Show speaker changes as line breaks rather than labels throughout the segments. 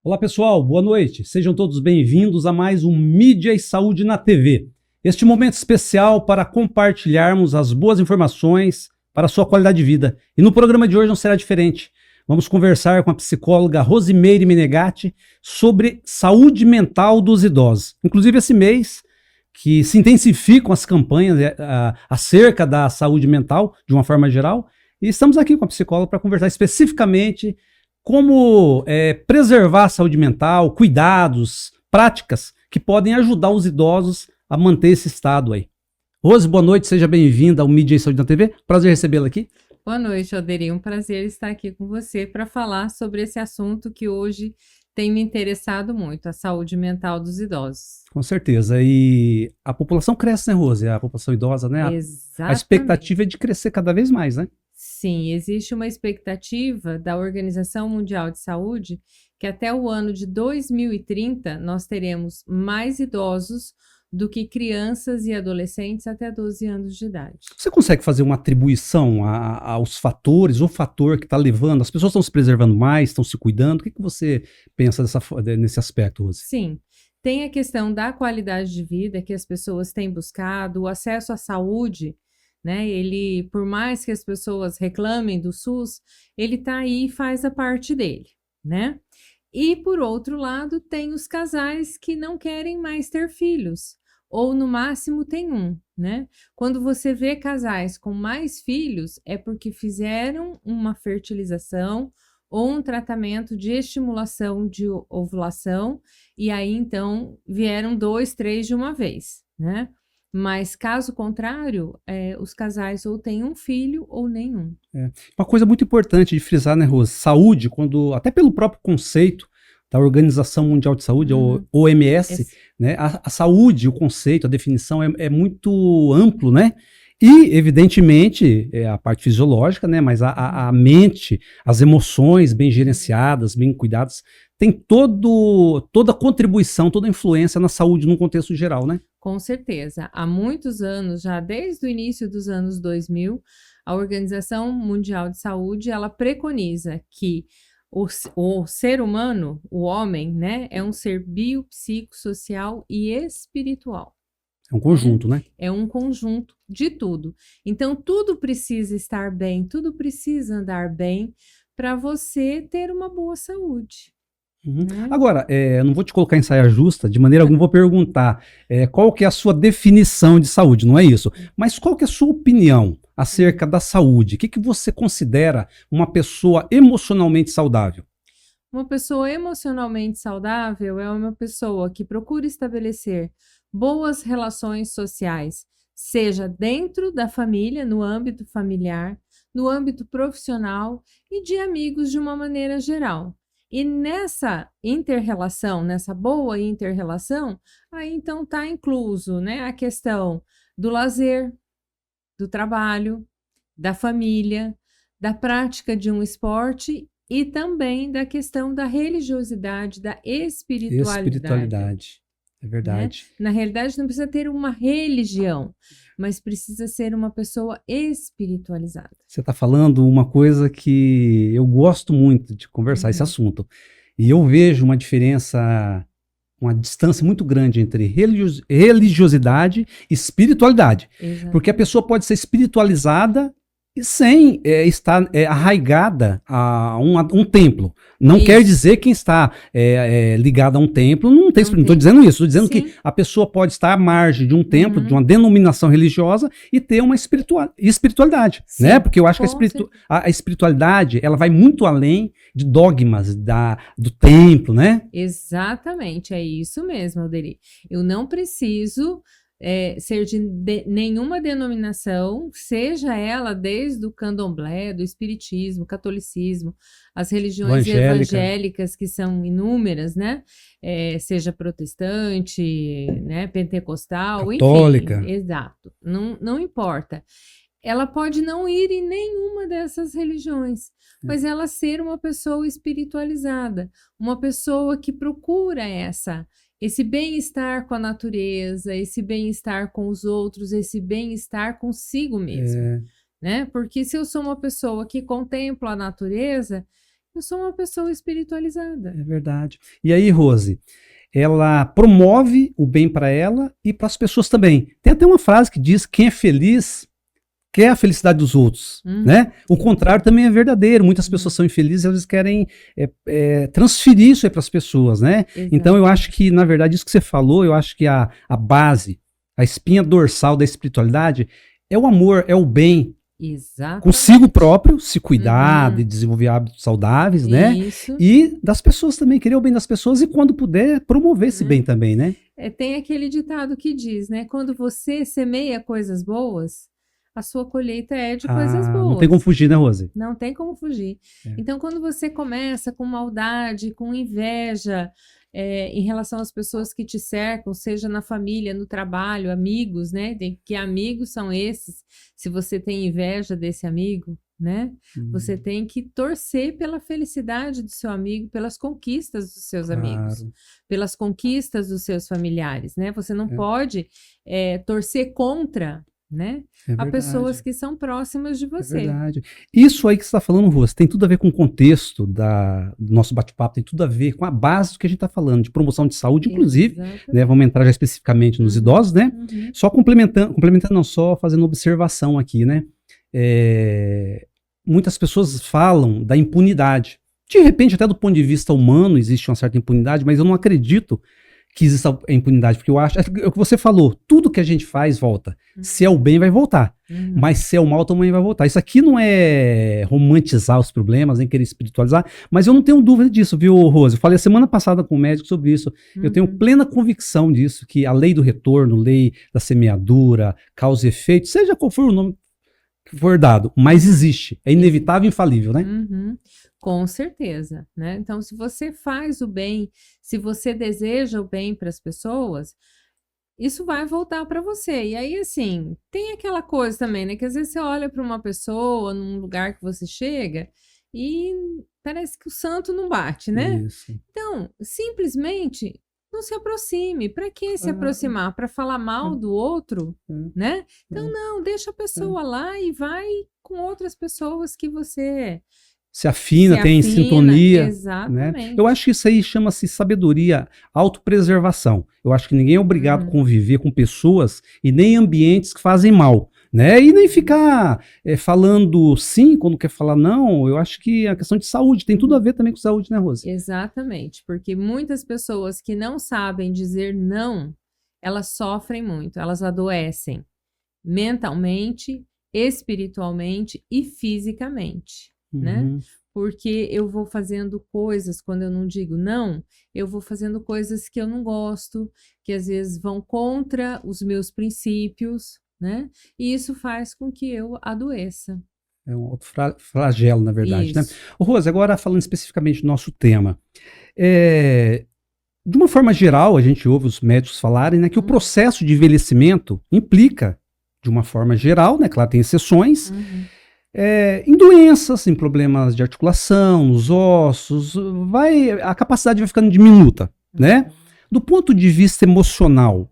Olá pessoal, boa noite. Sejam todos bem-vindos a mais um Mídia e Saúde na TV. Este momento especial para compartilharmos as boas informações para a sua qualidade de vida. E no programa de hoje não será diferente. Vamos conversar com a psicóloga Rosimeire Menegatti sobre saúde mental dos idosos. Inclusive esse mês que se intensificam as campanhas acerca da saúde mental de uma forma geral. E estamos aqui com a psicóloga para conversar especificamente como preservar a saúde mental, cuidados, práticas que podem ajudar os idosos a manter esse estado aí. Rose, boa noite, seja bem-vinda ao Mídia e Saúde na TV. Prazer recebê-la aqui.
Boa noite, Alderi. Um prazer estar aqui com você para falar sobre esse assunto que hoje tem me interessado muito, a saúde mental dos idosos.
Com certeza. E a população cresce, né, Rose? A população idosa, né?
Exatamente.
A expectativa é de crescer cada vez mais, né?
Sim, existe uma expectativa da Organização Mundial de Saúde que até o ano de 2030 nós teremos mais idosos do que crianças e adolescentes até 12 anos de idade.
Você consegue fazer uma atribuição aos fatores, o fator que está levando? As pessoas estão se preservando mais, estão se cuidando? O que você pensa nesse aspecto, Rose?
Sim, tem a questão da qualidade de vida que as pessoas têm buscado, o acesso à saúde, né? Ele, por mais que as pessoas reclamem do SUS, ele está aí e faz a parte dele, né? E, por outro lado, tem os casais que não querem mais ter filhos, ou no máximo tem um, né? Quando você vê casais com mais filhos, é porque fizeram uma fertilização ou um tratamento de estimulação de ovulação, e aí, então, vieram 2, 3 de uma vez, né? Mas, caso contrário, os casais ou têm um filho ou nenhum.
Uma coisa muito importante de frisar, né, Rose? Saúde, até pelo próprio conceito da Organização Mundial de Saúde, a OMS, né, a saúde, o conceito, a definição é muito amplo, né? E, evidentemente, a parte fisiológica, né, mas a mente, as emoções bem gerenciadas, bem cuidadas, tem toda a contribuição, toda a influência na saúde num contexto geral, né?
Com certeza. Há muitos anos, já desde o início dos anos 2000, a Organização Mundial de Saúde, ela preconiza que o ser humano, o homem, né, é um ser biopsicossocial e espiritual.
É um conjunto, né?
É um conjunto de tudo. Então, tudo precisa estar bem, tudo precisa andar bem para você ter uma boa saúde.
Uhum. Agora, não vou te colocar em saia justa, de maneira alguma vou perguntar qual que é a sua definição de saúde, não é isso? Mas qual que é a sua opinião acerca da saúde? O que você considera uma pessoa emocionalmente saudável?
Uma pessoa emocionalmente saudável é uma pessoa que procura estabelecer boas relações sociais, seja dentro da família, no âmbito familiar, no âmbito profissional e de amigos de uma maneira geral. E nessa inter-relação, nessa boa inter-relação, aí então está incluso, né, a questão do lazer, do trabalho, da família, da prática de um esporte e também da questão da religiosidade, da espiritualidade.
É verdade.
Né? Na realidade, não precisa ter uma religião, mas precisa ser uma pessoa espiritualizada.
Você está falando uma coisa que eu gosto muito de conversar, esse assunto. E eu vejo uma diferença, uma distância muito grande entre religiosidade e espiritualidade.
Exatamente.
Porque a pessoa pode ser espiritualizada e sem estar arraigada a um templo. Não quer dizer que quem está ligado a um templo não tem espírito. Não estou dizendo isso. Estou dizendo que a pessoa pode estar à margem de um templo, de uma denominação religiosa e ter uma espiritualidade. Né? Porque eu acho que a espiritualidade ela vai muito além de dogmas do templo, né?
Exatamente, é isso mesmo, Alderi. Eu não preciso ser de nenhuma denominação, seja ela desde o candomblé, do espiritismo, catolicismo, as religiões evangélicas que são inúmeras, né? Seja protestante, né? Pentecostal,
católica.
Enfim, exato, não importa. Ela pode não ir em nenhuma dessas religiões, mas ela ser uma pessoa espiritualizada, uma pessoa que procura esse bem-estar com a natureza, esse bem-estar com os outros, esse bem-estar consigo mesmo, né? Porque se eu sou uma pessoa que contempla a natureza, eu sou uma pessoa espiritualizada.
É verdade. E aí, Rose, ela promove o bem para ela e para as pessoas também. Tem até uma frase que diz: quem é feliz quer a felicidade dos outros, né? O contrário também é verdadeiro. Muitas pessoas são infelizes e elas querem transferir isso para as pessoas, né?
Exato.
Então eu acho que, na verdade, isso que você falou, eu acho que a base, a espinha dorsal da espiritualidade é o amor, é o bem.
Exatamente.
Consigo próprio, se cuidar, de desenvolver hábitos saudáveis, né?
Isso.
E das pessoas também, querer o bem das pessoas e, quando puder, promover esse bem também, né?
Tem aquele ditado que diz, né? Quando você semeia coisas boas, a sua colheita é de coisas boas.
Não tem como fugir, né, Rose?
Não tem como fugir.
É.
Então, quando você começa com maldade, com inveja, em relação às pessoas que te cercam, seja na família, no trabalho, amigos, né? Que amigos são esses? Se você tem inveja desse amigo, né? Você tem que torcer pela felicidade do seu amigo, pelas conquistas dos seus amigos, pelas conquistas dos seus familiares, né? Você não pode torcer contra, né? Há pessoas que são próximas de você.
É verdade. Isso aí que você está falando, Rose, tem tudo a ver com o contexto do nosso bate-papo, tem tudo a ver com a base do que a gente está falando, de promoção de saúde, inclusive, né, vamos entrar já especificamente nos idosos, né? Só complementando não, só fazendo observação aqui, né? Muitas pessoas falam da impunidade. De repente, até do ponto de vista humano, existe uma certa impunidade, mas eu não acredito que exista a impunidade, porque eu acho, é o que você falou, tudo que a gente faz volta. Se é o bem, vai voltar, mas se é o mal, também vai voltar. Isso aqui não é romantizar os problemas, nem querer espiritualizar, mas eu não tenho dúvida disso, viu, Rose? Eu falei a semana passada com o médico sobre isso, eu tenho plena convicção disso, que a lei do retorno, lei da semeadura, causa e efeito, seja qual for o nome que for dado, mas existe, é inevitável e infalível, né?
Com certeza, né? Então, se você faz o bem, se você deseja o bem para as pessoas, isso vai voltar para você. E aí, assim, tem aquela coisa também, né? Que às vezes você olha para uma pessoa num lugar que você chega e parece que o santo não bate, né?
Isso.
Então, simplesmente não se aproxime. Para que se aproximar? Para falar mal do outro, né? Então, não, deixa a pessoa lá e vai com outras pessoas que você
se afina, tem sintonia.
Exatamente.
Né? Eu acho que isso aí chama-se sabedoria, autopreservação. Eu acho que ninguém é obrigado a conviver com pessoas e nem ambientes que fazem mal. Né? E nem ficar falando sim quando quer falar não. Eu acho que a questão de saúde tem tudo a ver também com saúde, né, Rose?
Exatamente, porque muitas pessoas que não sabem dizer não, elas sofrem muito, elas adoecem mentalmente, espiritualmente e fisicamente. Né? Porque eu vou fazendo coisas, quando eu não digo não, eu vou fazendo coisas que eu não gosto, que às vezes vão contra os meus princípios, né? E isso faz com que eu adoeça.
É um outro flagelo, na verdade,
isso.
Né? Rose, agora falando especificamente do nosso tema, de uma forma geral, a gente ouve os médicos falarem, né, que o processo de envelhecimento implica, de uma forma geral, né, claro, tem exceções, em doenças, em problemas de articulação, nos ossos, a capacidade vai ficando diminuta, né? Do ponto de vista emocional,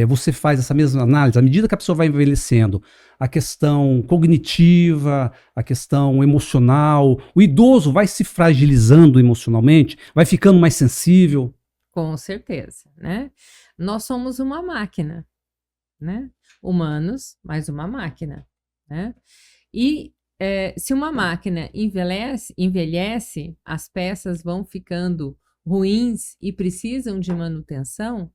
você faz essa mesma análise, à medida que a pessoa vai envelhecendo, a questão cognitiva, a questão emocional, o idoso vai se fragilizando emocionalmente, vai ficando mais sensível?
Com certeza, né? Nós somos uma máquina, né? Humanos, mas uma máquina, né? E se uma máquina envelhece, as peças vão ficando ruins e precisam de manutenção,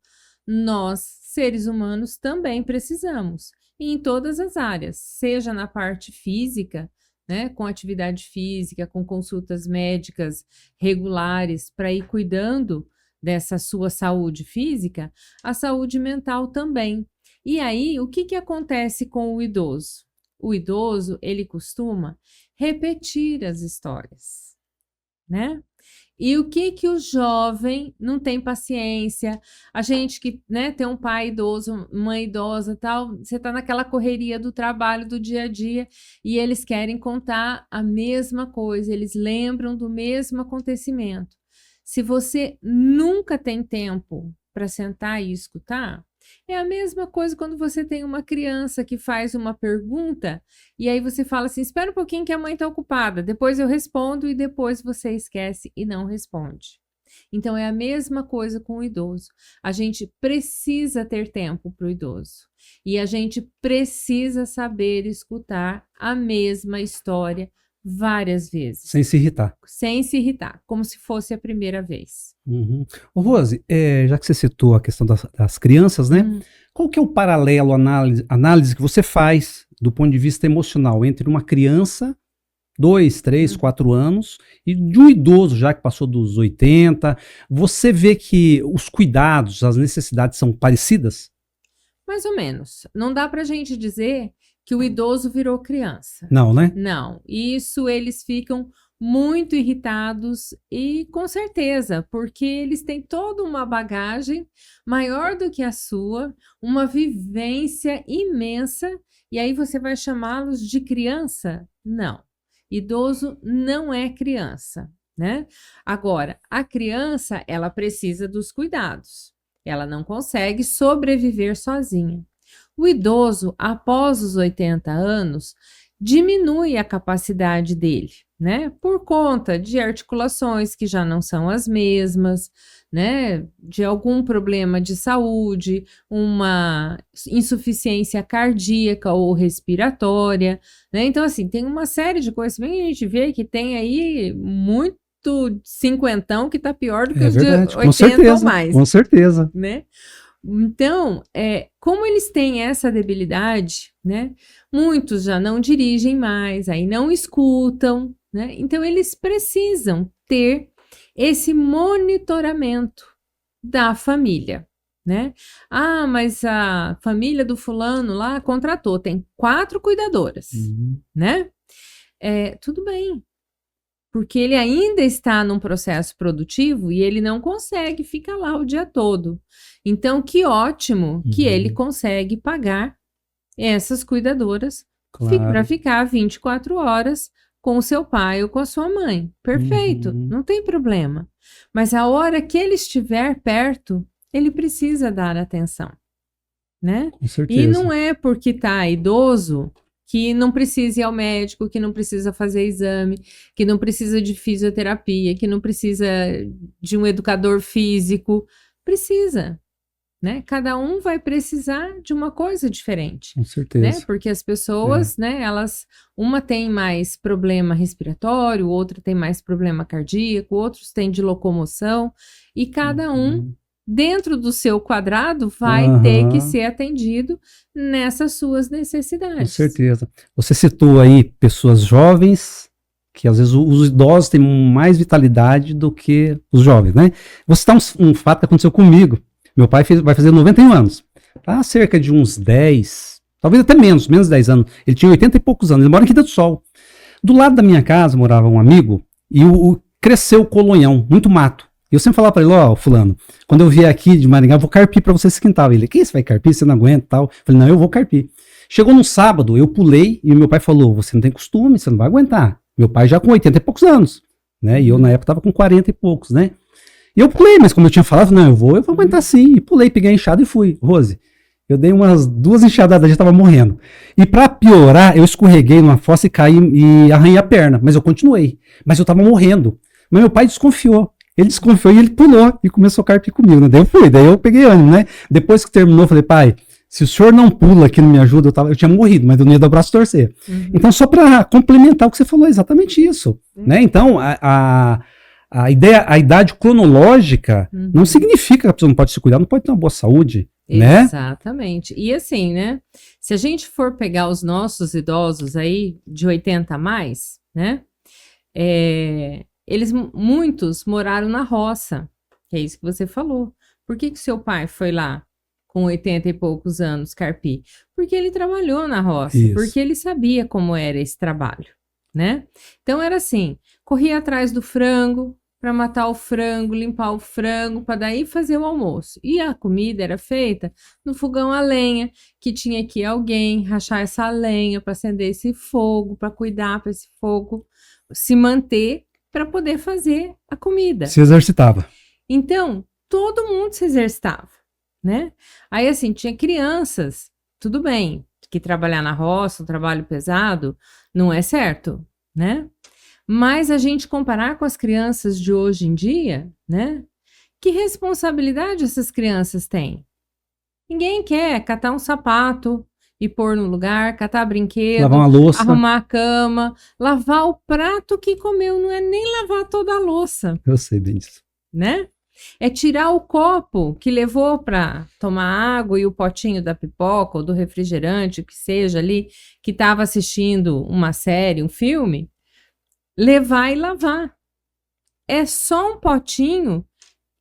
nós, seres humanos, também precisamos. E em todas as áreas, seja na parte física, né, com atividade física, com consultas médicas regulares para ir cuidando dessa sua saúde física, a saúde mental também. E aí, o que acontece com o idoso? O idoso, ele costuma repetir as histórias, né? E o que o jovem não tem paciência? A gente que, né, tem um pai idoso, mãe idosa, tal, você tá naquela correria do trabalho, do dia a dia, e eles querem contar a mesma coisa, eles lembram do mesmo acontecimento. Se você nunca tem tempo para sentar e escutar, É a mesma coisa quando você tem uma criança que faz uma pergunta e aí você fala assim, espera um pouquinho que a mãe está ocupada, depois eu respondo e depois você esquece e não responde. Então é a mesma coisa com o idoso. A gente precisa ter tempo para o idoso e a gente precisa saber escutar a mesma história várias vezes.
Sem se irritar.
Sem se irritar, como se fosse a primeira vez.
Uhum. Ô, Rose, já que você citou a questão das crianças, né? Qual que é o paralelo, análise que você faz do ponto de vista emocional entre uma criança, 2, 3, 4 anos, e de um idoso já que passou dos 80? Você vê que os cuidados, as necessidades são parecidas?
Mais ou menos. Não dá pra gente dizer que o idoso virou criança.
Não, né?
Não. Isso eles ficam muito irritados e com certeza, porque eles têm toda uma bagagem maior do que a sua, uma vivência imensa, e aí você vai chamá-los de criança? Não. Idoso não é criança, né? Agora, a criança, ela precisa dos cuidados. Ela não consegue sobreviver sozinha. O idoso, após os 80 anos, diminui a capacidade dele, né? Por conta de articulações que já não são as mesmas, né? De algum problema de saúde, uma insuficiência cardíaca ou respiratória, né? Então, assim, tem uma série de coisas. Bem, a gente vê que tem aí muito cinquentão que tá pior do que os
verdade,
de 80 ou mais.
Com certeza.
Né? Então, como eles têm essa debilidade, né? Muitos já não dirigem mais, aí não escutam, né? Então, eles precisam ter esse monitoramento da família, né? Ah, mas a família do fulano lá contratou, tem 4 cuidadoras, né? Tudo bem. Porque ele ainda está num processo produtivo e ele não consegue ficar lá o dia todo. Então, que ótimo que ele consegue pagar essas cuidadoras para ficar 24 horas com o seu pai ou com a sua mãe. Perfeito, não tem problema. Mas a hora que ele estiver perto, ele precisa dar atenção, né?
Com certeza.
E não é porque está idoso que não precisa ir ao médico, que não precisa fazer exame, que não precisa de fisioterapia, que não precisa de um educador físico. Precisa, né? Cada um vai precisar de uma coisa diferente.
Com certeza.
Né? Porque as pessoas, né, uma tem mais problema respiratório, outra tem mais problema cardíaco, outros têm de locomoção, e cada um dentro do seu quadrado vai ter que ser atendido nessas suas necessidades.
Com certeza. Você citou aí pessoas jovens, que às vezes os idosos têm mais vitalidade do que os jovens, né? Vou citar um fato que aconteceu comigo. Meu pai vai fazer 91 anos. Há cerca de uns 10, talvez até menos 10 anos. Ele tinha 80 e poucos anos, ele mora em Quinta do Sol. Do lado da minha casa morava um amigo e cresceu o colonhão, muito mato. E eu sempre falava pra ele, fulano, quando eu vier aqui de Maringá, eu vou carpir pra você esse quintal. Ele, que você vai carpir? Você não aguenta e tal. Eu falei, não, eu vou carpir. Chegou num sábado, eu pulei e meu pai falou, você não tem costume, você não vai aguentar. Meu pai já com 80 e poucos anos, né? E eu na época tava com 40 e poucos, né? E eu pulei, mas como eu tinha falado, não, eu vou aguentar sim. E pulei, peguei a enxada e fui. Rose, eu dei umas 2 enxadadas, já tava morrendo. E pra piorar, eu escorreguei numa fossa e caí e arranhei a perna, mas eu continuei. Mas eu tava morrendo. Mas meu pai desconfiou. Ele desconfiou e ele pulou e começou a carpir comigo, né? Daí eu peguei ânimo, né? Depois que terminou, eu falei, pai, se o senhor não pula aqui, não me ajuda, eu tinha morrido, mas eu não ia dar o braço torcer. Então, só para complementar o que você falou, exatamente isso, né? Então, a idade cronológica não significa que a pessoa não pode se cuidar, não pode ter uma boa saúde, né?
Exatamente. E assim, né? Se a gente for pegar os nossos idosos aí, de 80 a mais, né? Muitos moraram na roça, que é isso que você falou. Por que seu pai foi lá com 80 e poucos anos carpir? Porque ele trabalhou na roça, porque ele sabia como era esse trabalho, né? Então era assim, corria atrás do frango para matar o frango, limpar o frango, para daí fazer o almoço. E a comida era feita no fogão a lenha, que tinha que alguém rachar essa lenha para acender esse fogo, para cuidar para esse fogo se manter, para poder fazer a comida.
Se exercitava.
Então, todo mundo se exercitava. né? Aí, assim, tinha crianças, tudo bem, que trabalhar na roça, um trabalho pesado, não é certo, né? Mas a gente comparar com as crianças de hoje em dia, né? Que responsabilidade essas crianças têm? Ninguém quer catar um sapato e pôr no lugar, catar brinquedo,
Lavar uma louça.
arrumar a cama, lavar o prato que comeu, não é nem lavar toda a louça,
Eu sei bem disso.
né? É tirar o copo que levou para tomar água e o potinho da pipoca ou do refrigerante, o que seja ali, que estava assistindo uma série, um filme, levar e lavar. É só um potinho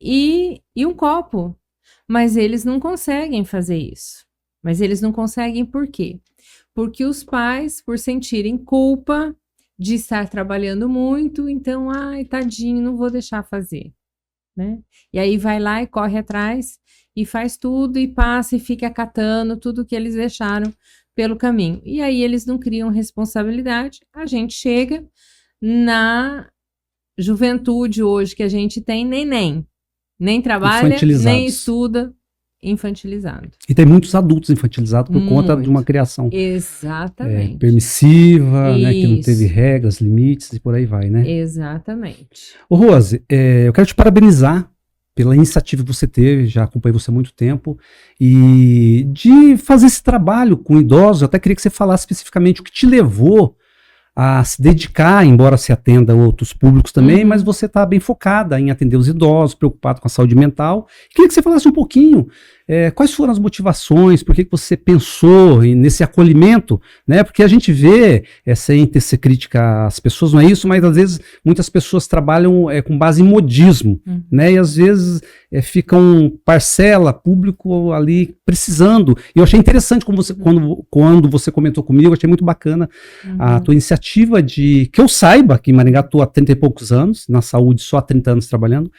e um copo. Mas eles não conseguem fazer isso. Mas eles não conseguem por quê? Porque os pais, por sentirem culpa de estar trabalhando muito, então, ai, tadinho, não vou deixar fazer, né? E aí vai lá e corre atrás e faz tudo e passa e fica catando tudo que eles deixaram pelo caminho. E aí eles não criam responsabilidade. A gente chega na juventude hoje que a gente tem, nem trabalha, nem estuda, infantilizado.
E tem muitos adultos infantilizados por conta de uma criação permissiva, né, que não teve regras, limites e por aí vai, né?
Exatamente.
Ô Rose, eu quero te parabenizar pela iniciativa que você teve, já acompanhei você há muito tempo, e de fazer esse trabalho com idosos. Eu até queria que você falasse especificamente o que te levou a se dedicar, embora se atenda a outros públicos também, mas você está bem focada em atender os idosos, preocupado com a saúde mental. Queria que você falasse um pouquinho quais foram as motivações, por que você pensou nesse acolhimento, né? Porque a gente vê, sem ter ser crítica às pessoas, não é isso, mas às vezes muitas pessoas trabalham com base em modismo, né? E às vezes ficam parcela, público ali precisando. E eu achei interessante como você, quando você comentou comigo, eu achei muito bacana a tua iniciativa de, que eu saiba, que em Maringá estou há 30 e poucos anos, na saúde só há 30 anos trabalhando,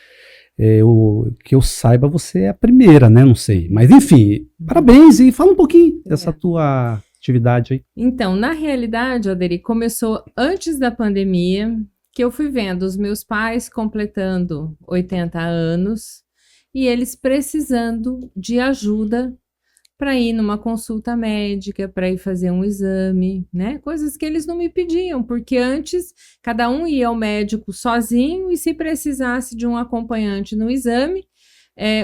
que eu saiba, você é a primeira, né? Não sei. Mas enfim, parabéns e fala um pouquinho dessa tua atividade aí.
Então, na realidade, Alderi, começou antes da pandemia, que eu fui vendo os meus pais completando 80 anos e eles precisando de ajuda para ir numa consulta médica, para ir fazer um exame, né? Coisas que eles não me pediam, porque antes cada um ia ao médico sozinho e se precisasse de um acompanhante no exame,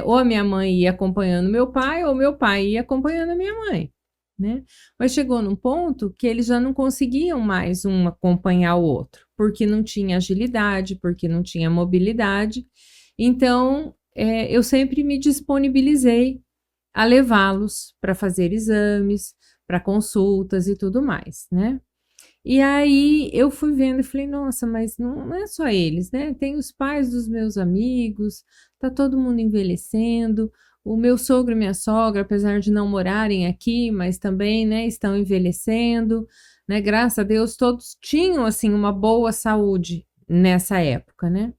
ou a minha mãe ia acompanhando meu pai, ou meu pai ia acompanhando a minha mãe, né? Mas chegou num ponto que eles já não conseguiam mais um acompanhar o outro, porque não tinha agilidade, porque não tinha mobilidade. Então, eu sempre me disponibilizei a levá-los para fazer exames, para consultas e tudo mais, né? E aí eu fui vendo e falei, nossa, mas não é só eles, né? Tem os pais dos meus amigos, tá todo mundo envelhecendo, o meu sogro e minha sogra, apesar de não morarem aqui, mas também, né, estão envelhecendo, né? Graças a Deus todos tinham, assim, uma boa saúde nessa época, né?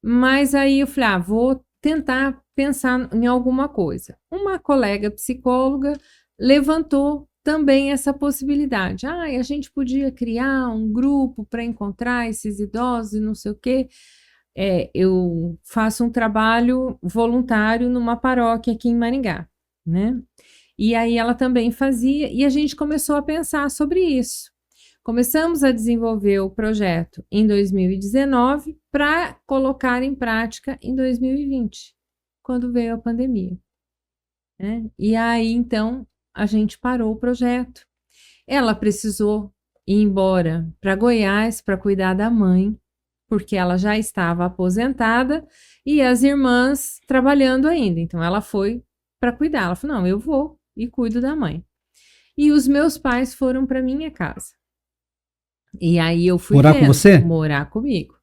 Mas aí eu falei, vou tentar pensar em alguma coisa. Uma colega psicóloga levantou também essa possibilidade. A gente podia criar um grupo para encontrar esses idosos e não sei o quê. Eu faço um trabalho voluntário numa paróquia aqui em Maringá, né? E aí ela também fazia, e a gente começou a pensar sobre isso. Começamos a desenvolver o projeto em 2019 para colocar em prática em 2020, quando veio a pandemia, né? E aí, então, a gente parou o projeto. Ela precisou ir embora para Goiás para cuidar da mãe, porque ela já estava aposentada e as irmãs trabalhando ainda. Então, ela foi para cuidar. Ela falou, não, eu vou e cuido da mãe. E os meus pais foram para minha casa. E aí eu fui
morar com você?
Morar comigo,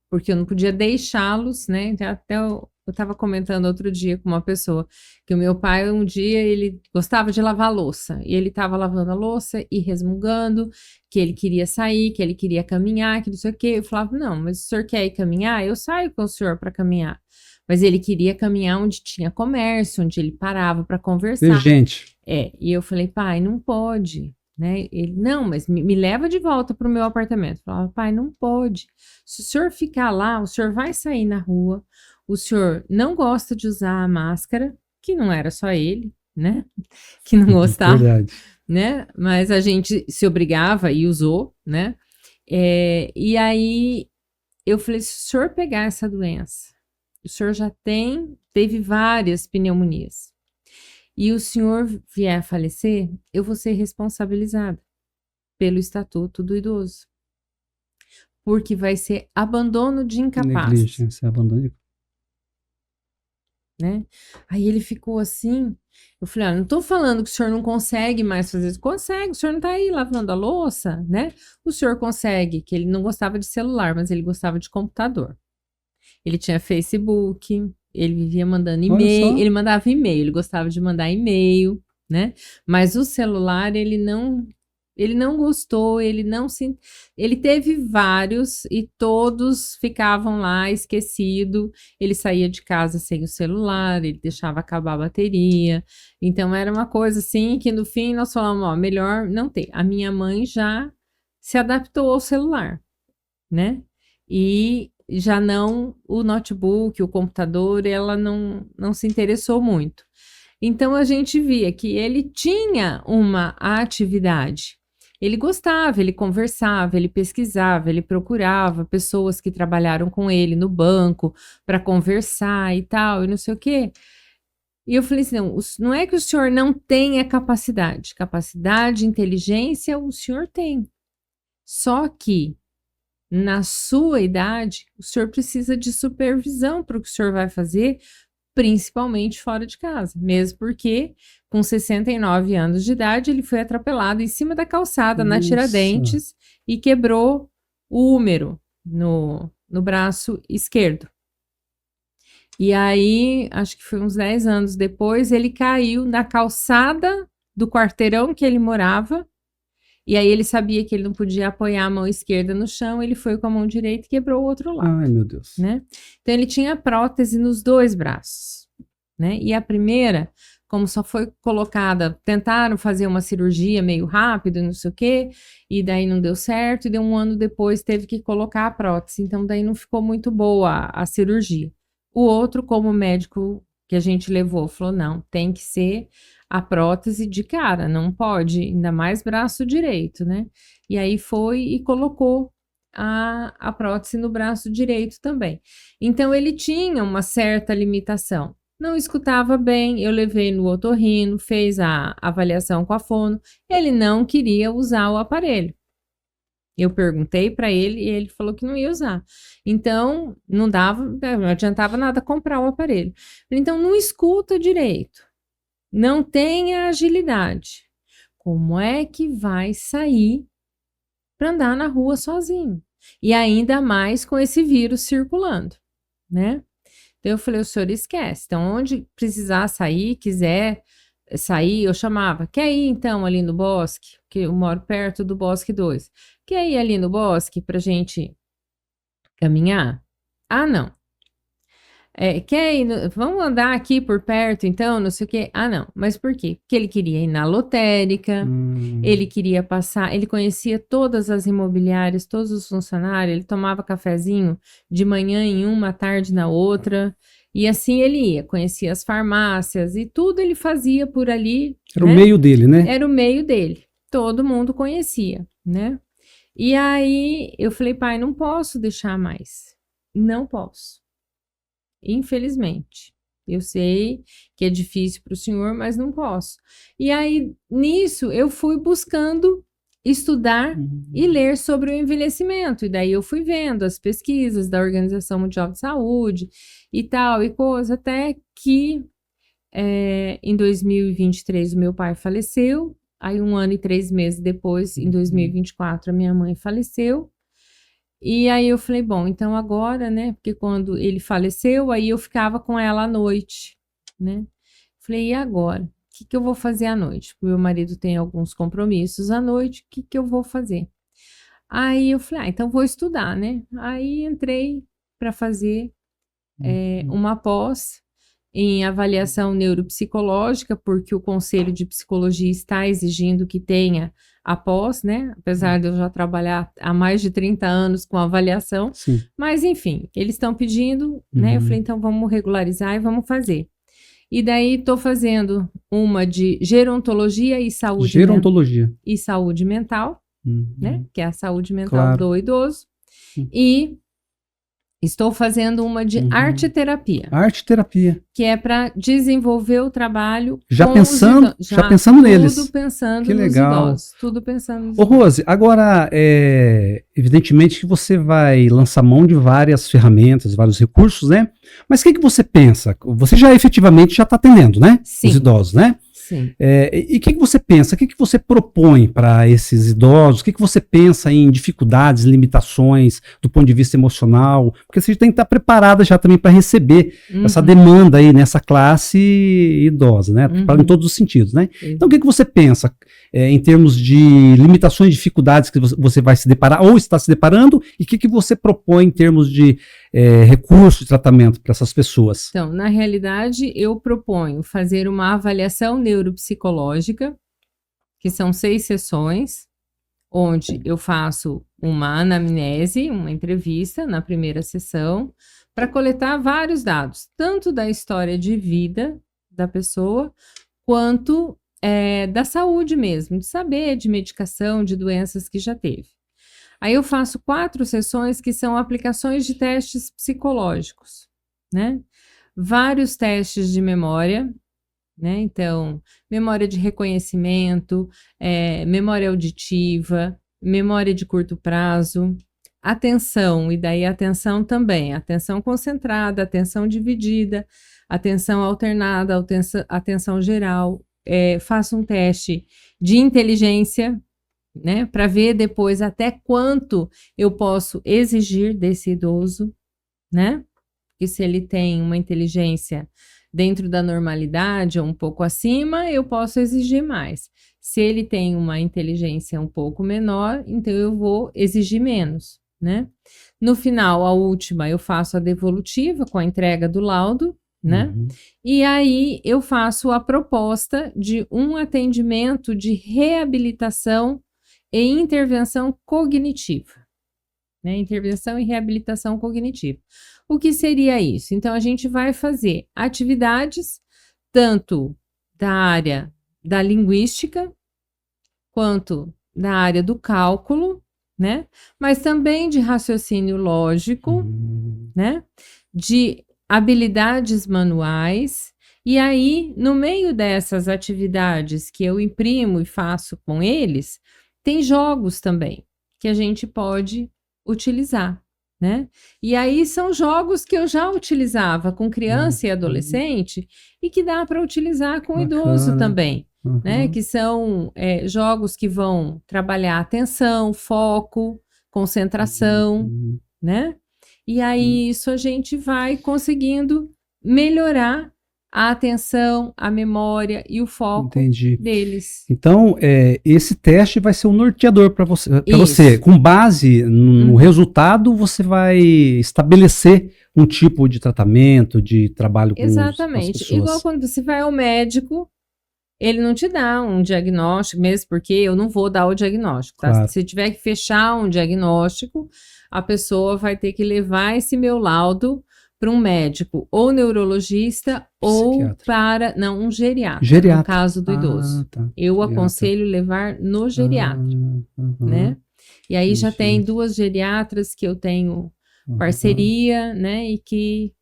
porque eu não podia deixá-los, né? Até eu estava comentando outro dia com uma pessoa que o meu pai um dia ele gostava de lavar louça e ele estava lavando a louça e resmungando que ele queria sair, que ele queria caminhar, que não sei o quê. Eu falava, não, mas o senhor quer ir caminhar? Eu saio com o senhor para caminhar. Mas ele queria caminhar onde tinha comércio, onde ele parava para conversar.
Gente.
E eu falei, pai, não pode. Né? Ele, não, mas me leva de volta para o meu apartamento. Eu falava, pai, não pode. Se o senhor ficar lá, o senhor vai sair na rua, o senhor não gosta de usar a máscara, que não era só ele, né? Que não gostava,
Verdade.
né? Mas a gente se obrigava e usou, né? E aí eu falei, se o senhor pegar essa doença, o senhor já teve várias pneumonias, e o senhor vier a falecer, eu vou ser responsabilizada pelo Estatuto do Idoso. Porque vai ser abandono de incapaz.
Negligência, abandono.
Né? Aí ele ficou assim, eu falei, não tô falando que o senhor não consegue mais fazer isso. Consegue, o senhor não tá aí lavando a louça, né? O senhor consegue, que ele não gostava de celular, mas ele gostava de computador. Ele tinha Facebook, ele vivia mandando e-mail, ele mandava e-mail, ele gostava de mandar e-mail, né? Mas o celular ele não gostou, ele teve vários e todos ficavam lá esquecido. Ele saía de casa sem o celular, ele deixava acabar a bateria. Então era uma coisa assim que no fim nós falamos, ó, melhor não ter. A minha mãe já se adaptou ao celular, né? E já não o notebook, o computador, ela não se interessou muito. Então a gente via que ele tinha uma atividade. Ele gostava, ele conversava, ele pesquisava, ele procurava pessoas que trabalharam com ele no banco para conversar e tal, e não sei o quê. E eu falei assim, não é que o senhor não tenha capacidade. Capacidade, inteligência, o senhor tem. Só que, na sua idade, o senhor precisa de supervisão para o que o senhor vai fazer, principalmente fora de casa, mesmo porque com 69 anos de idade ele foi atropelado em cima da calçada, na Tiradentes, e quebrou o húmero no braço esquerdo. E aí, acho que foi uns 10 anos depois, ele caiu na calçada do quarteirão que ele morava, e aí ele sabia que ele não podia apoiar a mão esquerda no chão, ele foi com a mão direita e quebrou o outro lado.
Ai, meu Deus.
Né? Então ele tinha prótese nos 2 braços, né? E a primeira, como só foi colocada, tentaram fazer uma cirurgia meio rápido, não sei o quê, e daí não deu certo, e daí 1 ano depois teve que colocar a prótese, então daí não ficou muito boa a cirurgia. O outro, como o médico que a gente levou, falou, não, tem que ser a prótese de cara, não pode, ainda mais braço direito, né? E aí foi e colocou a prótese no braço direito também. Então, ele tinha uma certa limitação. Não escutava bem, eu levei no otorrino, fez a avaliação com a fono, ele não queria usar o aparelho. Eu perguntei para ele e ele falou que não ia usar. Então, não adiantava nada comprar o aparelho. Então, não escuta direito. Não tem agilidade. Como é que vai sair para andar na rua sozinho? E ainda mais com esse vírus circulando, né? Então eu falei, o senhor esquece. Então, onde precisar sair, quiser sair, eu chamava. Quer ir então ali no bosque? Porque eu moro perto do Bosque 2. Quer ir ali no bosque pra gente caminhar? Ah, não. Quer ir vamos andar aqui por perto, então, não sei o quê. Ah, não. Mas por quê? Porque ele queria ir na lotérica, ele queria passar, ele conhecia todas as imobiliárias, todos os funcionários, ele tomava cafezinho de manhã em uma, à tarde na outra, e assim ele ia, conhecia as farmácias e tudo ele fazia por ali.
Era, né? O meio dele, né?
Era o meio dele. Todo mundo conhecia, né? E aí eu falei, pai, não posso deixar mais. Não posso. Infelizmente, eu sei que é difícil para o senhor, mas não posso. E aí, nisso, eu fui buscando estudar e ler sobre o envelhecimento. E daí eu fui vendo as pesquisas da Organização Mundial de Saúde e tal, e coisa, até que em 2023 o meu pai faleceu. Aí 1 ano e 3 meses depois, em 2024, a minha mãe faleceu. E aí eu falei, bom, então agora, né, porque quando ele faleceu, aí eu ficava com ela à noite, né? Falei, e agora? O que eu vou fazer à noite? Porque meu marido tem alguns compromissos à noite, o que eu vou fazer? Aí eu falei, então vou estudar, né? Aí entrei para fazer uma pós em avaliação neuropsicológica, porque o Conselho de Psicologia está exigindo que tenha a pós, né? Apesar de eu já trabalhar há mais de 30 anos com avaliação.
Sim.
Mas, enfim, eles estão pedindo, né? Eu falei, então vamos regularizar e vamos fazer. E daí estou fazendo uma de gerontologia e saúde, e saúde mental, né? Que é a saúde mental do idoso. E estou fazendo uma de arte-terapia.
Arte-terapia.
Que é para desenvolver o trabalho
já pensando neles.
Tudo pensando
que
nos
legal.
idosos. Tudo pensando nos
idosos. Ô, Rose, agora, evidentemente que você vai lançar mão de várias ferramentas, vários recursos, né? Mas o que você pensa? Você já efetivamente já está atendendo, né?
Sim.
Os idosos, né?
Sim.
E o que você pensa? O que você propõe para esses idosos? O que você pensa em dificuldades, limitações do ponto de vista emocional? Porque você tem que estar preparada já também para receber essa demanda aí nessa classe idosa, né? Em todos os sentidos, né? Então, o que você pensa em termos de limitações e dificuldades que você vai se deparar ou está se deparando e o que você propõe em termos de recurso de tratamento para essas pessoas?
Então, na realidade, eu proponho fazer uma avaliação neuropsicológica, que são 6 sessões, onde eu faço uma anamnese, uma entrevista na primeira sessão, para coletar vários dados, tanto da história de vida da pessoa, quanto da saúde mesmo, de saber de medicação, de doenças que já teve. Aí eu faço 4 sessões que são aplicações de testes psicológicos, né? Vários testes de memória, né? Então, memória de reconhecimento, memória auditiva, memória de curto prazo, atenção, e daí atenção também, atenção concentrada, atenção dividida, atenção alternada, atenção geral. Faço um teste de inteligência, né, para ver depois até quanto eu posso exigir desse idoso, né? Porque se ele tem uma inteligência dentro da normalidade ou um pouco acima, eu posso exigir mais. Se ele tem uma inteligência um pouco menor, então eu vou exigir menos, né? No final, a última, eu faço a devolutiva com a entrega do laudo, né? E aí eu faço a proposta de um atendimento de reabilitação e intervenção cognitiva, né? Intervenção e reabilitação cognitiva. O que seria isso? Então, a gente vai fazer atividades tanto da área da linguística, quanto da área do cálculo, né? Mas também de raciocínio lógico, né? De habilidades manuais. E aí, no meio dessas atividades que eu imprimo e faço com eles, tem jogos também que a gente pode utilizar, né? E aí são jogos que eu já utilizava com criança e adolescente e que dá para utilizar com idoso também, né? Que são jogos que vão trabalhar atenção, foco, concentração, né? E aí isso a gente vai conseguindo melhorar a atenção, a memória e o foco deles.
Então, esse teste vai ser um norteador para você. Com base no resultado, você vai estabelecer um tipo de tratamento, de trabalho com as pessoas.
Igual quando você vai ao médico, ele não te dá um diagnóstico, mesmo porque eu não vou dar o diagnóstico, tá? Claro. Se tiver que fechar um diagnóstico, a pessoa vai ter que levar esse meu laudo para um médico ou neurologista ou para, um geriatra, no caso do idoso.
Tá.
Eu aconselho levar no geriatra, né? E aí já tem 2 geriatras que eu tenho parceria, né? E que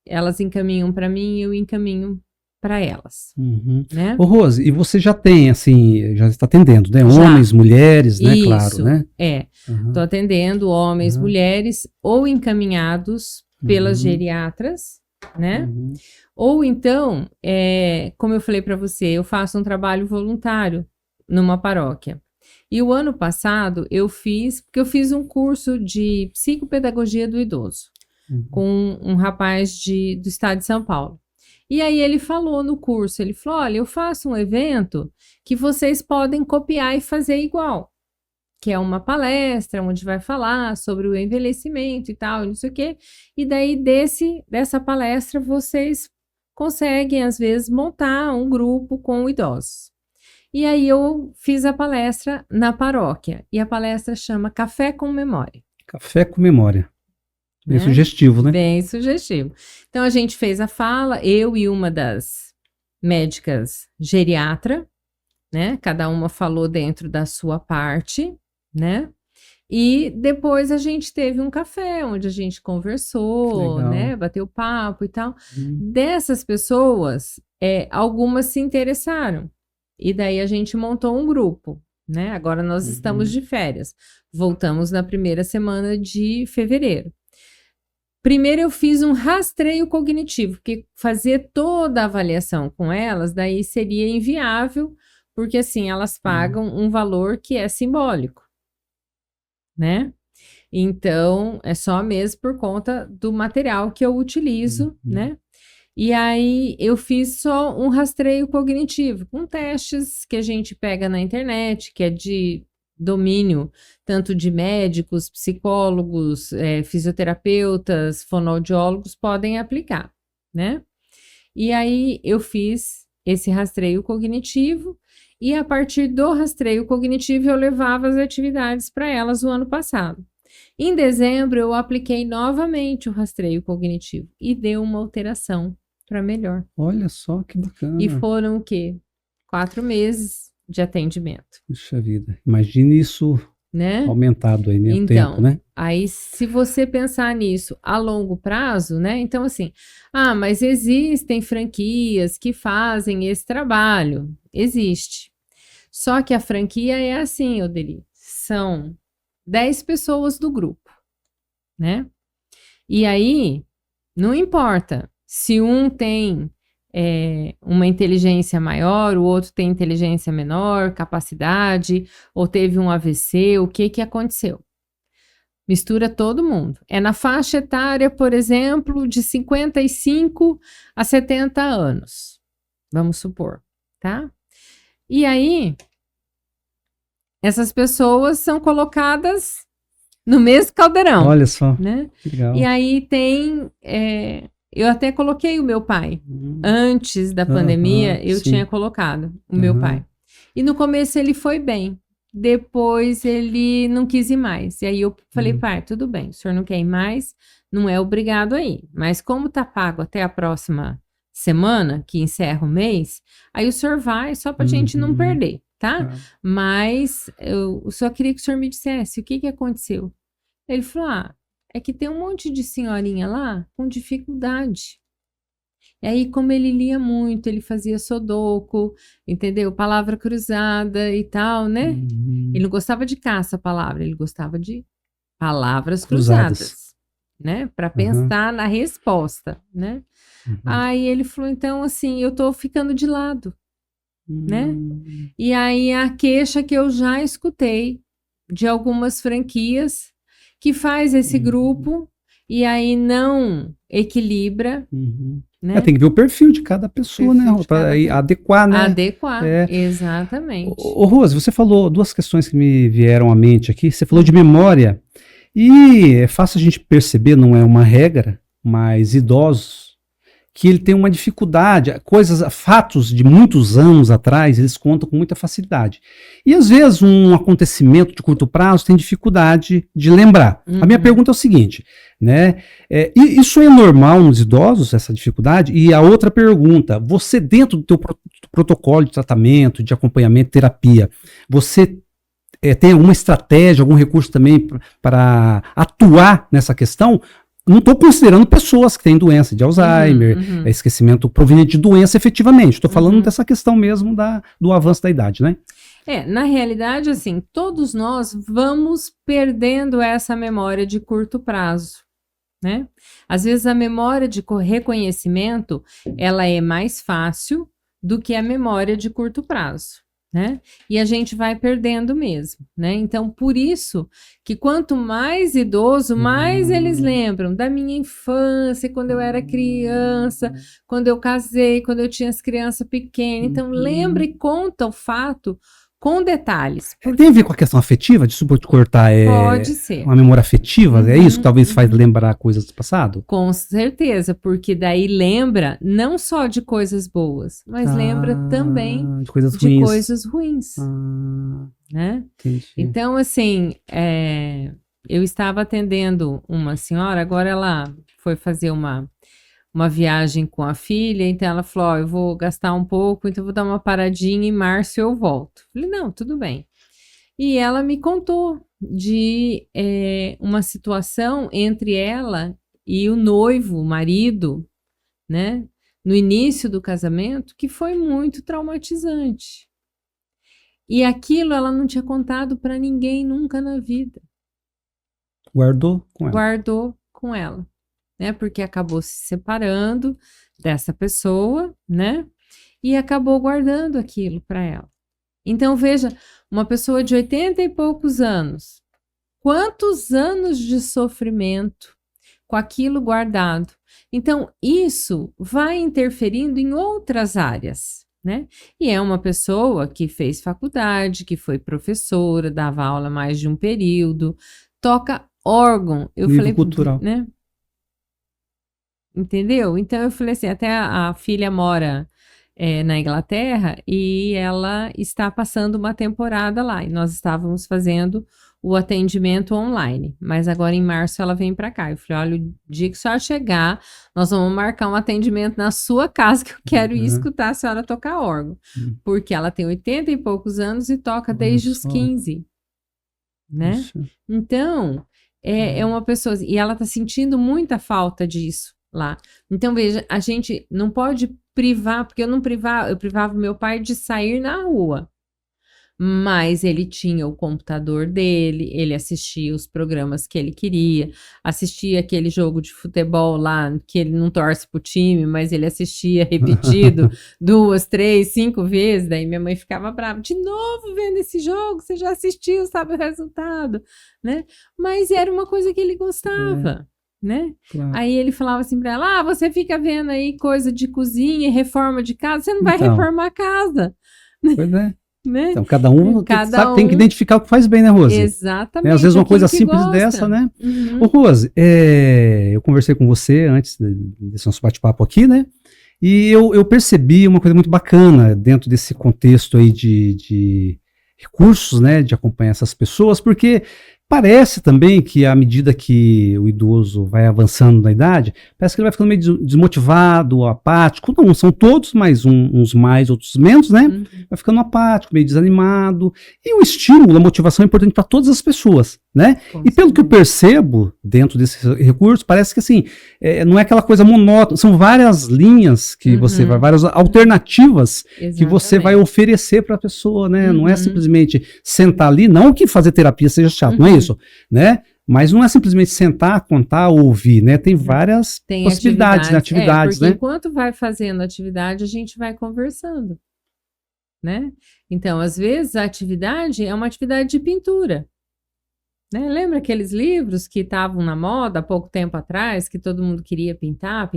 elas encaminham para mim e eu encaminho para elas, né?
Ô, Rose, e você já tem, assim, já está atendendo, né? Homens, mulheres, né?
Isso,
claro, né?
Estou atendendo homens, mulheres ou encaminhados pelas geriatras, né? Ou então, como eu falei para você, eu faço um trabalho voluntário numa paróquia. E o ano passado porque eu fiz um curso de psicopedagogia do idoso com um rapaz do estado de São Paulo. E aí ele falou no curso, ele falou, olha, eu faço um evento que vocês podem copiar e fazer igual. Que é uma palestra onde vai falar sobre o envelhecimento e tal, não sei o quê. E daí dessa palestra vocês conseguem, às vezes, montar um grupo com idosos. E aí eu fiz a palestra na paróquia. E a palestra chama Café com Memória.
Café com Memória. Bem
né?
sugestivo, né?
Bem sugestivo. Então, a gente fez a fala, eu e uma das médicas geriatra, né? Cada uma falou dentro da sua parte, né? E depois a gente teve um café, onde a gente conversou,
Legal.
né? Bateu papo e tal. Dessas pessoas, algumas se interessaram. E daí a gente montou um grupo, né? Agora nós estamos de férias. Voltamos na primeira semana de fevereiro. Primeiro eu fiz um rastreio cognitivo, porque fazer toda a avaliação com elas, daí seria inviável, porque assim, elas pagam um valor que é simbólico, né? Então, é só mesmo por conta do material que eu utilizo, né? E aí, eu fiz só um rastreio cognitivo, com testes que a gente pega na internet, que é de domínio tanto de médicos, psicólogos, fisioterapeutas, fonoaudiólogos podem aplicar, né? E aí, eu fiz esse rastreio cognitivo e a partir do rastreio cognitivo eu levava as atividades para elas o ano passado. Em dezembro, eu apliquei novamente o rastreio cognitivo e deu uma alteração para melhor.
Olha só que bacana.
E foram o quê? 4 meses de atendimento.
Puxa vida. Imagine isso,
né?
Aumentado aí, né?
Então,
O tempo, né?
Aí se você pensar nisso a longo prazo, né? Então, assim, mas existem franquias que fazem esse trabalho. Existe. Só que a franquia é assim, Odeli. São 10 pessoas do grupo, né? E aí, não importa se um tem uma inteligência maior, o outro tem inteligência menor, capacidade, ou teve um AVC, o que aconteceu? Mistura todo mundo. É na faixa etária, por exemplo, de 55 a 70 anos, vamos supor, tá? E aí, essas pessoas são colocadas no mesmo caldeirão.
Olha só,
né?
que legal.
E aí tem... eu até coloquei o meu pai. Antes da pandemia, eu
sim.
tinha colocado o meu pai. E no começo ele foi bem. Depois ele não quis ir mais. E aí eu falei, pai, tudo bem, o senhor não quer ir mais, não é obrigado a ir. Mas como tá pago até a próxima semana, que encerra o mês, aí o senhor vai só pra gente não perder, tá? Mas eu só queria que o senhor me dissesse o que aconteceu. Ele falou, é que tem um monte de senhorinha lá com dificuldade. E aí, como ele lia muito, ele fazia sudoku, entendeu? Palavra cruzada e tal, né? Ele não gostava de caça-palavra, ele gostava de palavras cruzadas, né? Para pensar na resposta, né? Aí ele falou, então, assim, eu tô ficando de lado, né? E aí, a queixa que eu já escutei de algumas franquias que faz esse grupo e aí não equilibra, né?
Tem que ver o perfil de cada pessoa, né? Para adequar, né?
Adequar, exatamente.
Ô, Rose, você falou duas questões que me vieram à mente aqui. Você falou de memória e é fácil a gente perceber, não é uma regra, mas idosos, que ele tem uma dificuldade, fatos de muitos anos atrás, eles contam com muita facilidade. E às vezes um acontecimento de curto prazo tem dificuldade de lembrar. A minha pergunta é o seguinte, né? Isso é normal nos idosos, essa dificuldade? E a outra pergunta, você dentro do teu protocolo de tratamento, de acompanhamento, terapia, você tem alguma estratégia, algum recurso também para atuar nessa questão? Não estou considerando pessoas que têm doença de Alzheimer, esquecimento proveniente de doença efetivamente. Estou falando dessa questão mesmo do avanço da idade, né?
Na realidade, assim, todos nós vamos perdendo essa memória de curto prazo, né? Às vezes a memória de reconhecimento, ela é mais fácil do que a memória de curto prazo. Né? E a gente vai perdendo mesmo, né? Então, por isso que quanto mais idoso, mais eles lembram da minha infância, quando eu era criança, quando eu casei, quando eu tinha as crianças pequenas. Então, lembra e conta o fato com detalhes.
Tem a ver com a questão afetiva? Desculpa te cortar.
Pode ser.
Uma memória afetiva? É isso que talvez faz lembrar coisas do passado?
Com certeza, porque daí lembra não só de coisas boas, mas lembra também
de coisas
de
ruins.
coisas ruins. Né?
Entendi.
Então, assim, eu estava atendendo uma senhora, agora ela foi fazer uma viagem com a filha, então ela falou, eu vou gastar um pouco, então eu vou dar uma paradinha, em março eu volto. Falei, não, tudo bem. E ela me contou de uma situação entre ela e o noivo, o marido, né, no início do casamento, que foi muito traumatizante. E aquilo ela não tinha contado para ninguém nunca na vida.
Guardou com ela.
Guardou com ela, né? Porque acabou se separando dessa pessoa, né? E acabou guardando aquilo para ela. Então, veja, uma pessoa de 80 e poucos anos, quantos anos de sofrimento com aquilo guardado. Então, isso vai interferindo em outras áreas, né? E é uma pessoa que fez faculdade, que foi professora, dava aula mais de um período, toca órgão. Eu
Nível
falei,
cultural.
né? Entendeu? Então, eu falei assim, até a filha mora na Inglaterra e ela está passando uma temporada lá. E nós estávamos fazendo o atendimento online, mas agora em março ela vem para cá. Eu falei, olha, o dia que a senhora chegar, nós vamos marcar um atendimento na sua casa, que eu quero ir escutar a senhora tocar órgão, porque ela tem 80 e poucos anos e toca desde os 15, né? Isso. Então, é uma pessoa, e ela tá sentindo muita falta disso lá. Então, veja, a gente não pode privar, porque eu privava meu pai de sair na rua. Mas ele tinha o computador dele, ele assistia os programas que ele queria, assistia aquele jogo de futebol lá, que ele não torce pro time, mas ele assistia repetido 2, 3, 5 vezes, daí minha mãe ficava brava, de novo vendo esse jogo, você já assistiu, sabe o resultado, né? Mas era uma coisa que ele gostava, né? Claro. Aí ele falava assim pra ela, você fica vendo aí coisa de cozinha e reforma de casa, você não vai reformar a casa.
Pois é.
Né?
Então, cada um tem que identificar o que faz bem, né, Rose?
Exatamente.
Às vezes uma coisa simples dessa, né? Ô, Rose, eu conversei com você antes desse nosso bate-papo aqui, né? E eu percebi uma coisa muito bacana dentro desse contexto aí de recursos, né? De acompanhar essas pessoas, porque parece também que à medida que o idoso vai avançando na idade, parece que ele vai ficando meio desmotivado, apático. Não são todos, mas uns mais, outros menos, né? Vai ficando apático, meio desanimado. E o estímulo, a motivação é importante para todas as pessoas, né? E pelo que eu percebo dentro desses recursos, parece que assim, não é aquela coisa monótona, são várias linhas que você vai, várias alternativas que você vai oferecer para a pessoa, né? Não é simplesmente sentar ali, não que fazer terapia seja chato, não é isso, né? Mas não é simplesmente sentar, contar, ouvir, né? Tem várias possibilidades, atividades,
porque
né?
Enquanto vai fazendo atividade, a gente vai conversando, né? Então, às vezes, a atividade é uma atividade de pintura, né? Lembra aqueles livros que estavam na moda há pouco tempo atrás, que todo mundo queria pintar,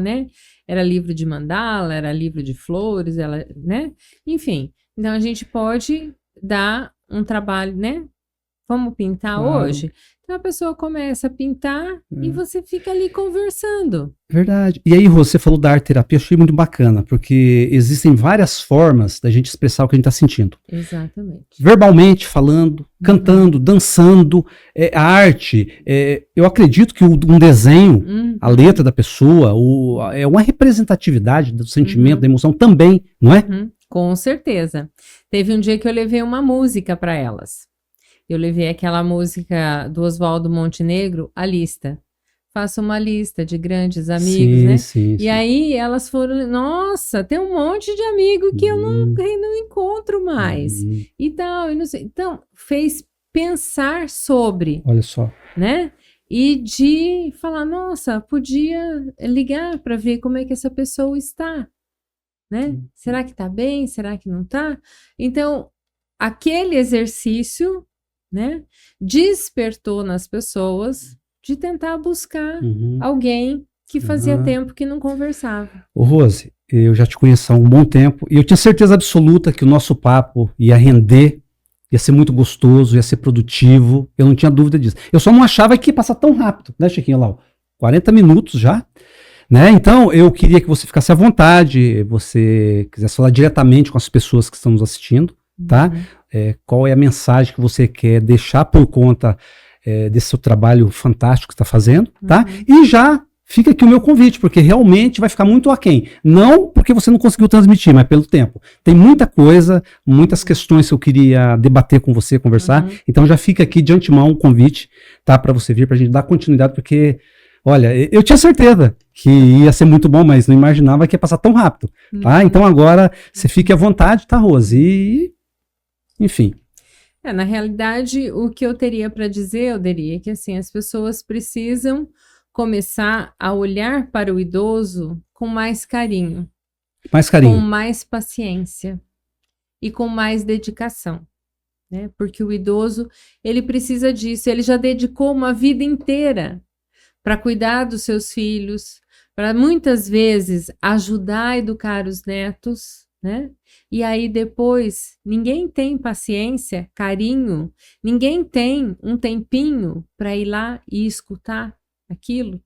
né? Era livro de mandala, era livro de flores, né? Enfim, então a gente pode dar um trabalho, né? Vamos pintar hoje? Então a pessoa começa a pintar e você fica ali conversando.
Verdade. E aí, você falou da arte terapia, eu achei muito bacana, porque existem várias formas da gente expressar o que a gente está sentindo.
Exatamente.
Verbalmente, falando, cantando, dançando. A arte, eu acredito que um desenho, a letra da pessoa, é uma representatividade do sentimento, da emoção também, não é?
Com certeza. Teve um dia que eu levei uma música para elas. Eu levei aquela música do Oswaldo Montenegro, A Lista. Faça uma lista de grandes amigos, né?
Sim.
E aí elas foram, nossa, tem um monte de amigo que eu não encontro mais. E tal, e não sei. Então, fez pensar sobre.
Olha só.
Né? E de falar, nossa, podia ligar para ver como é que essa pessoa está. Né? Será que tá bem? Será que não tá? Então, aquele exercício, né, despertou nas pessoas de tentar buscar alguém que fazia tempo que não conversava.
Ô, Rose, eu já te conheço há um bom tempo e eu tinha certeza absoluta que o nosso papo ia render, ia ser muito gostoso, ia ser produtivo, eu não tinha dúvida disso. Eu só não achava que ia passar tão rápido, né, Chiquinho, lá, 40 minutos já, né? Então eu queria que você ficasse à vontade, você quisesse falar diretamente com as pessoas que estão nos assistindo, tá? Qual é a mensagem que você quer deixar por conta desse seu trabalho fantástico que está fazendo, tá? E já fica aqui o meu convite, porque realmente vai ficar muito aquém. Não porque você não conseguiu transmitir, mas pelo tempo. Tem muita coisa, muitas questões que eu queria debater com você, conversar. Então já fica aqui de antemão o convite, tá? Para você vir, para a gente dar continuidade, porque, olha, eu tinha certeza que ia ser muito bom, mas não imaginava que ia passar tão rápido, tá? Então agora você fique à vontade, tá, Rose? E, enfim.
Na realidade, o que eu teria para dizer, Alderi, é que assim, as pessoas precisam começar a olhar para o idoso com mais carinho.
Mais carinho.
Com mais paciência e com mais dedicação, né? Porque o idoso, ele precisa disso, ele já dedicou uma vida inteira para cuidar dos seus filhos, para muitas vezes ajudar a educar os netos, né? E aí depois, ninguém tem paciência, carinho, ninguém tem um tempinho para ir lá e escutar aquilo,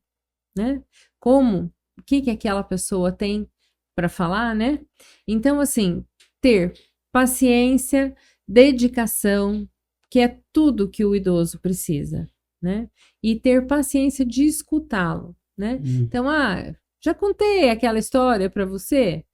né? Como? O que aquela pessoa tem para falar, né? Então, assim, ter paciência, dedicação, que é tudo que o idoso precisa, né? E ter paciência de escutá-lo, né? Então, já contei aquela história para você?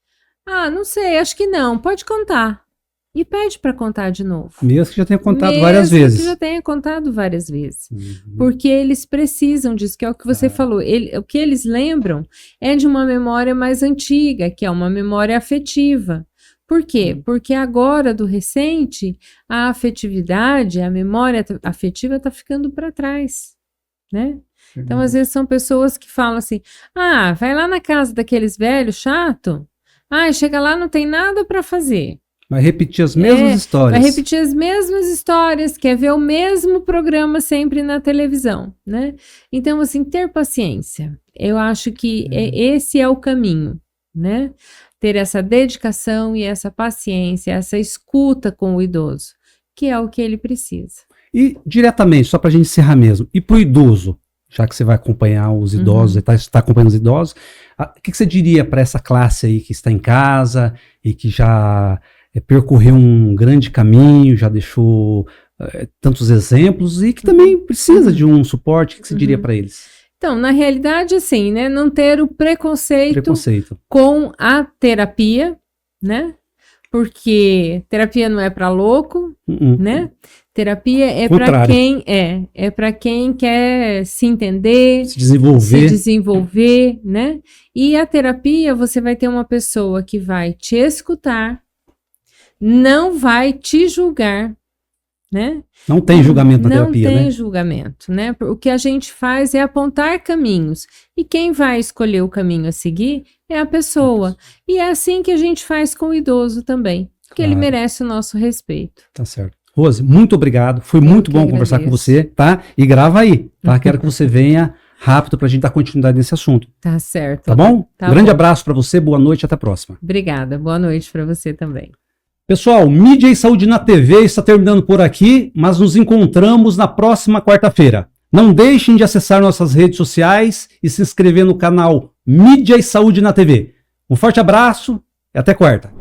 Não sei, acho que não. Pode contar. E pede para contar de novo.
Mesmo que já tenha contado várias vezes.
Mesmo que já tenha contado várias vezes. Porque eles precisam disso, que é o que você falou. O que eles lembram é de uma memória mais antiga, que é uma memória afetiva. Por quê? Porque agora, do recente, a afetividade, a memória afetiva está ficando para trás, né? Então, às vezes, são pessoas que falam assim, vai lá na casa daqueles velhos chato, chega lá, não tem nada para fazer.
Vai repetir as mesmas histórias.
Vai repetir as mesmas histórias, quer ver o mesmo programa sempre na televisão, né? Então, assim, ter paciência. Eu acho que esse é o caminho, né? Ter essa dedicação e essa paciência, essa escuta com o idoso, que é o que ele precisa.
E, diretamente, só para a gente encerrar mesmo, e para o idoso, já que você vai acompanhar os idosos, está acompanhando os idosos, o que você diria para essa classe aí que está em casa e que já percorreu um grande caminho, já deixou tantos exemplos e que também precisa de um suporte? O que você diria para eles?
Então, na realidade, assim, né, não ter o preconceito com a terapia, né? Porque terapia não é para louco, né? Terapia é para quem quer se entender, se desenvolver, né? E a terapia, você vai ter uma pessoa que vai te escutar, não vai te julgar, né?
Não tem julgamento na terapia, né?
Não tem julgamento, né? O que a gente faz é apontar caminhos. E quem vai escolher o caminho a seguir é a pessoa. E é assim que a gente faz com o idoso também. Porque ele merece o nosso respeito.
Tá certo. Rose, muito obrigado. Foi muito bom conversar com você, tá? E grava aí, tá? Quero que você venha rápido pra gente dar continuidade nesse assunto.
Tá certo.
Tá bom? Grande abraço pra você, boa noite, até a próxima.
Obrigada, boa noite pra você também.
Pessoal, Mídia e Saúde na TV está terminando por aqui, mas nos encontramos na próxima quarta-feira. Não deixem de acessar nossas redes sociais e se inscrever no canal Mídia e Saúde na TV. Um forte abraço e até quarta.